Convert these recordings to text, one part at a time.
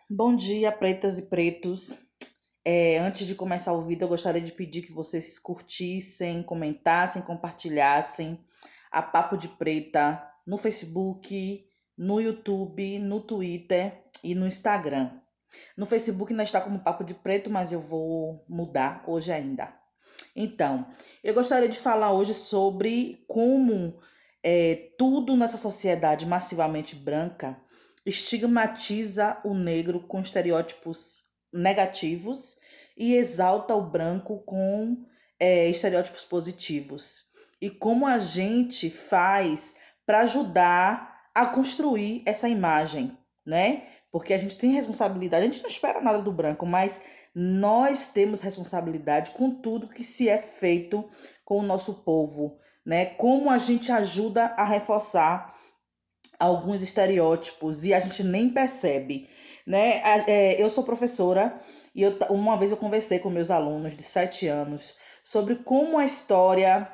Bom dia, pretas e pretos. Antes de começar o vídeo, eu gostaria de pedir que vocês curtissem, comentassem, compartilhassem a Papo de Preta no Facebook, no YouTube, no Twitter e no Instagram. No Facebook ainda está como Papo de Preto, mas eu vou mudar hoje ainda. Então, eu gostaria de falar hoje sobre como tudo nessa sociedade massivamente branca estigmatiza o negro com estereótipos negativos e exalta o branco com estereótipos positivos. E como a gente faz para ajudar a construir essa imagem, né? Porque a gente tem responsabilidade, a gente não espera nada do branco, mas nós temos responsabilidade com tudo que se é feito com o nosso povo, né? Como a gente ajuda a reforçar alguns estereótipos e a gente nem percebe, né? Eu sou professora e uma vez eu conversei com meus alunos de 7 anos sobre como a história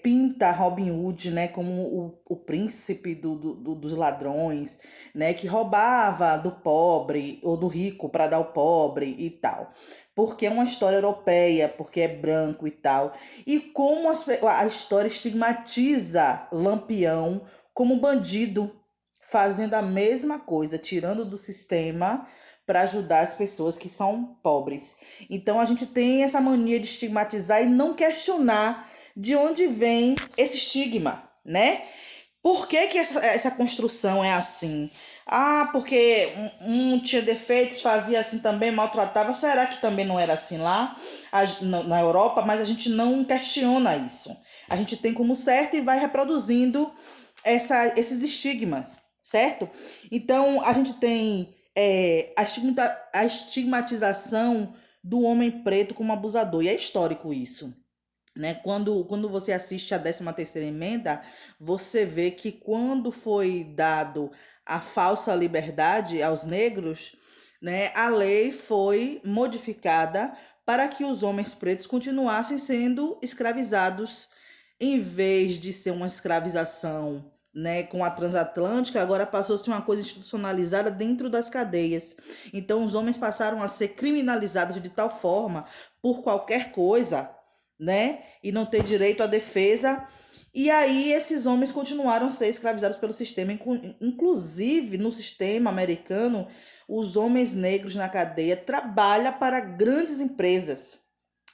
pinta Robin Hood, né, como o príncipe dos ladrões, né, que roubava do pobre ou do rico para dar ao pobre e tal. Porque é uma história europeia, porque é branco e tal. E como a história estigmatiza Lampião como bandido, fazendo a mesma coisa, tirando do sistema para ajudar as pessoas que são pobres. Então a gente tem essa mania de estigmatizar e não questionar de onde vem esse estigma, né? Por que, que essa construção é assim? Ah, porque um tinha defeitos, fazia assim também, maltratava. Será que também não era assim lá na Europa? Mas a gente não questiona isso. A gente tem como certo e vai reproduzindo esses estigmas, certo? Então, a gente tem a estigmatização do homem preto como abusador. E é histórico isso, né? Quando você assiste a 13ª emenda, você vê que quando foi dado a falsa liberdade aos negros, né, a lei foi modificada para que os homens pretos continuassem sendo escravizados, em vez de ser uma escravização, né, com a transatlântica, agora passou a ser uma coisa institucionalizada dentro das cadeias. Então os homens passaram a ser criminalizados de tal forma por qualquer coisa, né? E não ter direito à defesa. E aí esses homens continuaram a ser escravizados pelo sistema. Inclusive, no sistema americano, os homens negros na cadeia trabalham para grandes empresas,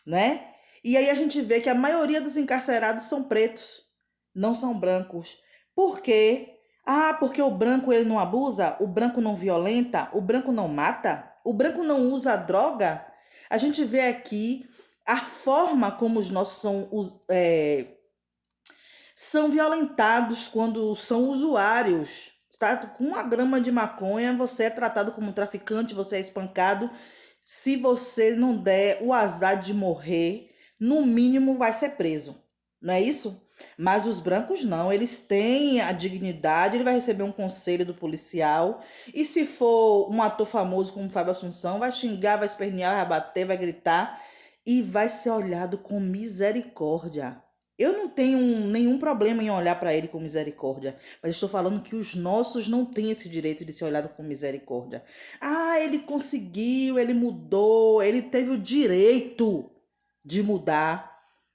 né? E aí a gente vê que a maioria dos encarcerados são pretos, não são brancos. Por quê? Ah, porque o branco ele não abusa, o branco não violenta, o branco não mata, o branco não usa droga. A gente vê aqui a forma como os nossos são violentados quando são usuários. Tá? Com 1 grama de maconha, você é tratado como um traficante, você é espancado. Se você não der o azar de morrer, no mínimo vai ser preso. Não é isso? Mas os brancos não, eles têm a dignidade, ele vai receber um conselho do policial, e se for um ator famoso como Fábio Assunção, vai xingar, vai espernear, vai bater, vai gritar, e vai ser olhado com misericórdia. Eu não tenho nenhum problema em olhar para ele com misericórdia, mas estou falando que os nossos não têm esse direito de ser olhado com misericórdia. Ah, ele conseguiu, ele mudou, ele teve o direito de mudar,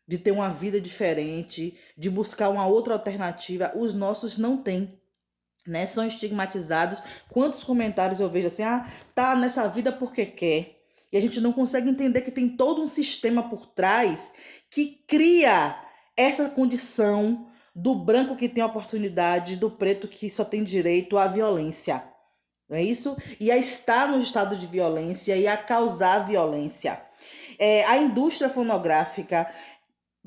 de ter uma vida diferente, de buscar uma outra alternativa. Os nossos não têm, né? São estigmatizados. Quantos comentários eu vejo assim: ah, tá nessa vida porque quer. E a gente não consegue entender que tem todo um sistema por trás que cria essa condição do branco que tem oportunidade, do preto que só tem direito à violência. Não é isso? E a estar no estado de violência e a causar violência. A indústria fonográfica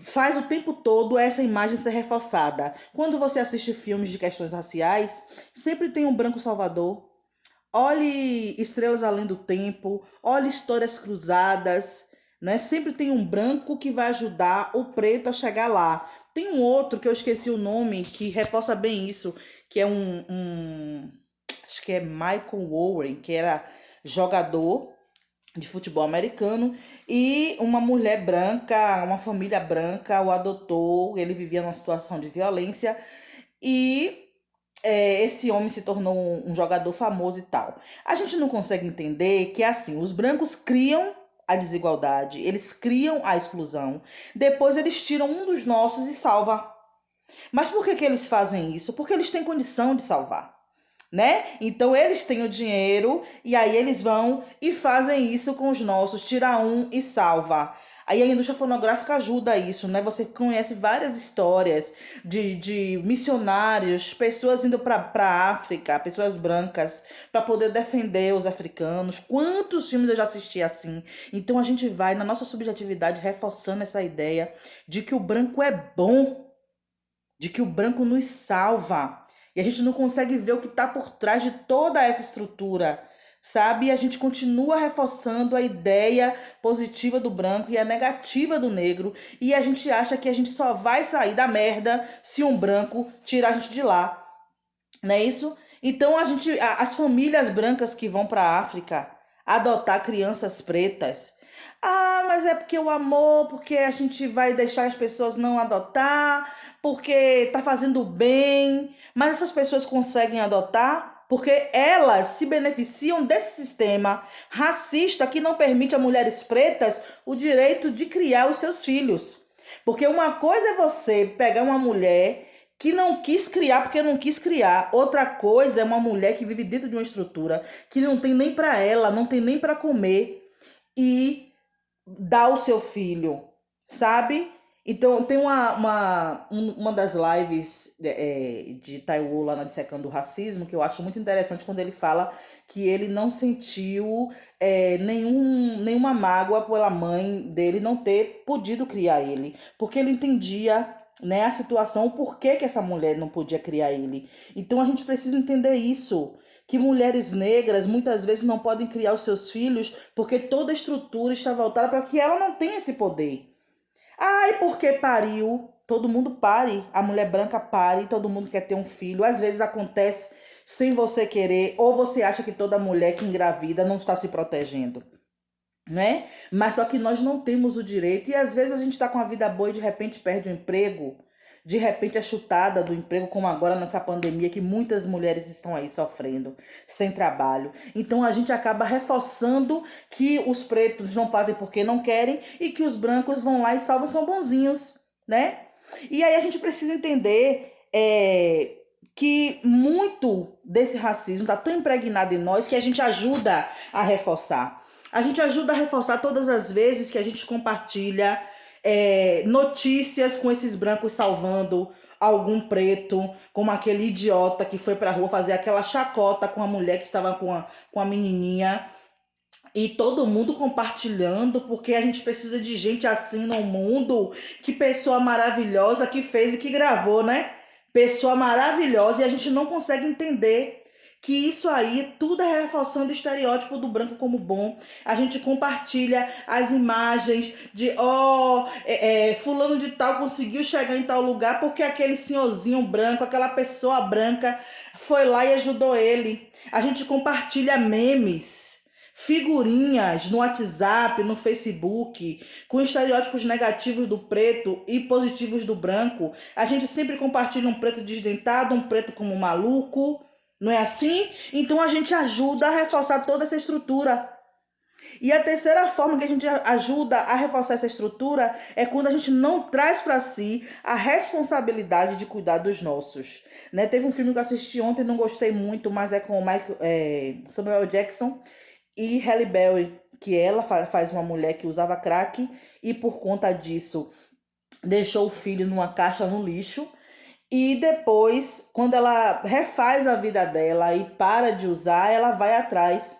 faz o tempo todo essa imagem ser reforçada. Quando você assiste filmes de questões raciais, sempre tem um branco salvador. Olhe Estrelas Além do Tempo, olhe Histórias Cruzadas, né? Sempre tem um branco que vai ajudar o preto a chegar lá. Tem um outro que eu esqueci o nome, que reforça bem isso, que é acho que é Michael Owen, que era jogador de futebol americano, e uma mulher branca, uma família branca o adotou, ele vivia numa situação de violência, e esse homem se tornou um jogador famoso e tal. A gente não consegue entender que, assim, os brancos criam a desigualdade, eles criam a exclusão, depois eles tiram um dos nossos e salva. Mas por que que eles fazem isso? Porque eles têm condição de salvar, né? Então eles têm o dinheiro e aí eles vão e fazem isso com os nossos, tira um e salva. Aí a indústria fonográfica ajuda isso, né? Você conhece várias histórias de missionários, pessoas indo para a África, pessoas brancas, para poder defender os africanos. Quantos filmes eu já assisti assim? Então a gente vai, na nossa subjetividade, reforçando essa ideia de que o branco é bom, de que o branco nos salva. E a gente não consegue ver o que está por trás de toda essa estrutura, sabe? E a gente continua reforçando a ideia positiva do branco e a negativa do negro. E a gente acha que a gente só vai sair da merda se um branco tirar a gente de lá. Não é isso? Então as famílias brancas que vão para a África adotar crianças pretas. Ah, mas é porque o amor, porque a gente vai deixar as pessoas não adotar, porque tá fazendo bem. Mas essas pessoas conseguem adotar porque elas se beneficiam desse sistema racista que não permite a mulheres pretas o direito de criar os seus filhos. Porque uma coisa é você pegar uma mulher que não quis criar porque não quis criar. Outra coisa é uma mulher que vive dentro de uma estrutura que não tem nem para ela, não tem nem para comer e dá o seu filho, sabe? Então tem uma das lives de Taiwo lá na Dissecando o Racismo que eu acho muito interessante quando ele fala que ele não sentiu nenhuma mágoa pela mãe dele não ter podido criar ele, porque ele entendia, né, a situação, o porquê que essa mulher não podia criar ele. Então a gente precisa entender isso, que mulheres negras muitas vezes não podem criar os seus filhos porque toda a estrutura está voltada para que ela não tenha esse poder. Ai, porque pariu? Todo mundo pare. A mulher branca pare, todo mundo quer ter um filho. Às vezes acontece sem você querer, ou você acha que toda mulher que engravida não está se protegendo, né? Mas só que nós não temos o direito e às vezes a gente está com a vida boa e de repente perde o emprego, de repente é chutada do emprego, como agora nessa pandemia que muitas mulheres estão aí sofrendo, sem trabalho. Então a gente acaba reforçando que os pretos não fazem porque não querem e que os brancos vão lá e salvam, são bonzinhos, né? E aí a gente precisa entender que muito desse racismo está tão impregnado em nós que a gente ajuda a reforçar. A gente ajuda a reforçar todas as vezes que a gente compartilha notícias com esses brancos salvando algum preto, como aquele idiota que foi pra rua fazer aquela chacota com a mulher que estava com a menininha. E todo mundo compartilhando, porque a gente precisa de gente assim no mundo. Que pessoa maravilhosa que fez e que gravou, né? Pessoa maravilhosa, e a gente não consegue entender que isso aí tudo é reforçando o estereótipo do branco como bom. A gente compartilha as imagens de fulano de tal conseguiu chegar em tal lugar porque aquele senhorzinho branco, aquela pessoa branca foi lá e ajudou ele. A gente compartilha memes, figurinhas no WhatsApp, no Facebook, com estereótipos negativos do preto e positivos do branco. A gente sempre compartilha um preto desdentado, um preto como maluco, não é assim? Então a gente ajuda a reforçar toda essa estrutura. E a terceira forma que a gente ajuda a reforçar essa estrutura é quando a gente não traz para si a responsabilidade de cuidar dos nossos. Né? Teve um filme que eu assisti ontem, não gostei muito, mas é com o Samuel Jackson e Halle Berry, que ela faz uma mulher que usava crack e por conta disso deixou o filho numa caixa no lixo. E depois, quando ela refaz a vida dela e para de usar, ela vai atrás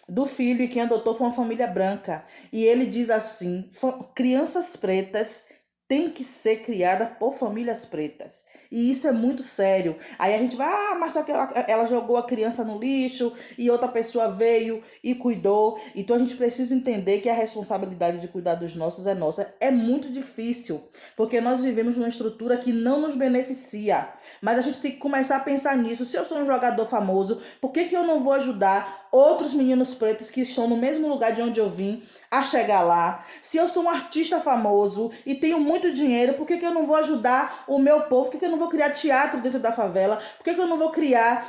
do filho e quem adotou foi uma família branca. E ele diz assim: crianças pretas têm que ser criadas por famílias pretas. E isso é muito sério. Aí a gente vai, mas só que ela jogou a criança no lixo e outra pessoa veio e cuidou. Então a gente precisa entender que a responsabilidade de cuidar dos nossos é nossa. É muito difícil, porque nós vivemos numa estrutura que não nos beneficia. Mas a gente tem que começar a pensar nisso. Se eu sou um jogador famoso, por que eu não vou ajudar outros meninos pretos que estão no mesmo lugar de onde eu vim a chegar lá? Se eu sou um artista famoso e tenho muito dinheiro, por que eu não vou ajudar o meu povo? Por que eu não vou criar teatro dentro da favela? Por que eu não vou criar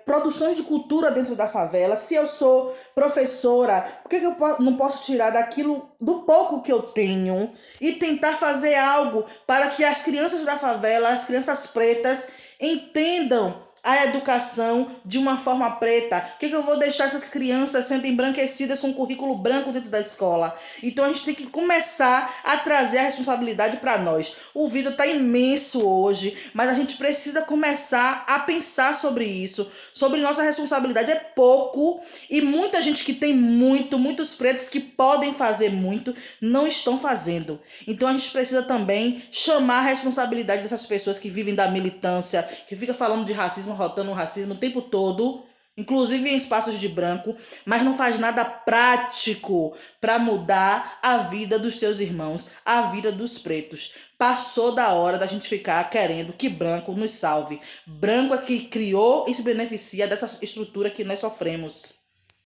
produções de cultura dentro da favela? Se eu sou professora, por que eu não posso tirar daquilo, do pouco que eu tenho, e tentar fazer algo para que as crianças da favela, as crianças pretas, entendam a educação de uma forma preta? Por que eu vou deixar essas crianças sendo embranquecidas com um currículo branco dentro da escola? Então a gente tem que começar a trazer a responsabilidade para nós. O vídeo está imenso hoje, mas a gente precisa começar a pensar sobre isso, sobre nossa responsabilidade. É pouco, e muita gente que tem muitos pretos que podem fazer muito, não estão fazendo. Então a gente precisa também chamar a responsabilidade dessas pessoas que vivem da militância, que fica falando de racismo, rotando o racismo o tempo todo, inclusive em espaços de branco, mas não faz nada prático para mudar a vida dos seus irmãos, a vida dos pretos. Passou da hora da gente ficar querendo que branco nos salve. Branco é que criou e se beneficia dessa estrutura que nós sofremos.